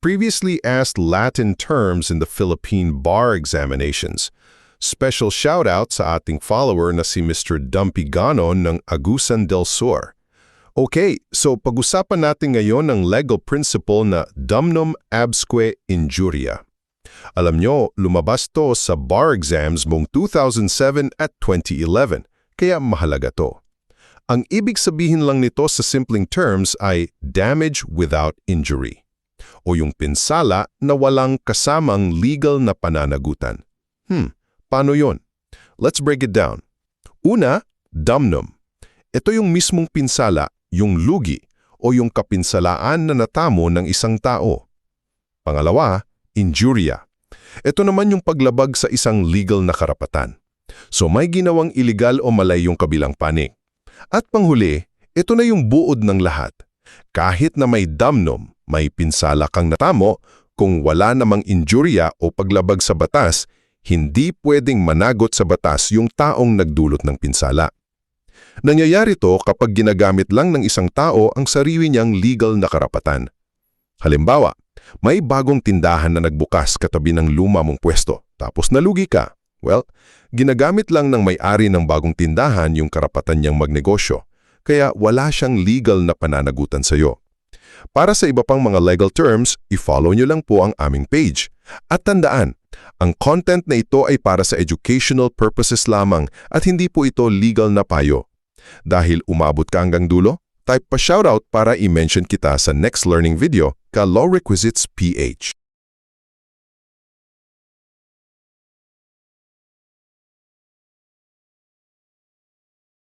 previously asked Latin terms in the Philippine bar examinations. Special shoutout sa ating follower na si Mr. Dumpy Ganon ng Agusan del Sur. Okay, so pag-usapan natin ngayon ang legal principle na damnum absque injuria. Alam nyo, lumabas to sa bar exams mong 2007 at 2011, kaya mahalaga to. Ang ibig sabihin lang nito sa simpleng terms ay damage without injury, o yung pinsala na walang kasamang legal na pananagutan. Paano yon? Let's break it down. Una, damnum. Ito yung mismong pinsala, yung lugi, o yung kapinsalaan na natamo ng isang tao. Pangalawa, injuria. Ito naman yung paglabag sa isang legal na karapatan. So may ginawang iligal o malay yung kabilang panig. At panghuli, ito na yung buod ng lahat. Kahit na may damnum, may pinsala kang natamo, kung wala namang injuria o paglabag sa batas, hindi pwedeng managot sa batas yung taong nagdulot ng pinsala. Nangyayari to kapag ginagamit lang ng isang tao ang sarili niyang legal na karapatan. Halimbawa, may bagong tindahan na nagbukas katabi ng luma mong pwesto, tapos nalugi ka. Well, ginagamit lang ng may-ari ng bagong tindahan yung karapatan niyang magnegosyo, kaya wala siyang legal na pananagutan sa iyo. Para sa iba pang mga legal terms, i-follow nyo lang po ang aming page. At tandaan, ang content na ito ay para sa educational purposes lamang at hindi po ito legal na payo. Dahil umabot ka hanggang dulo, type pa shoutout para i-mention kita sa next learning video ka Law Requisites PH.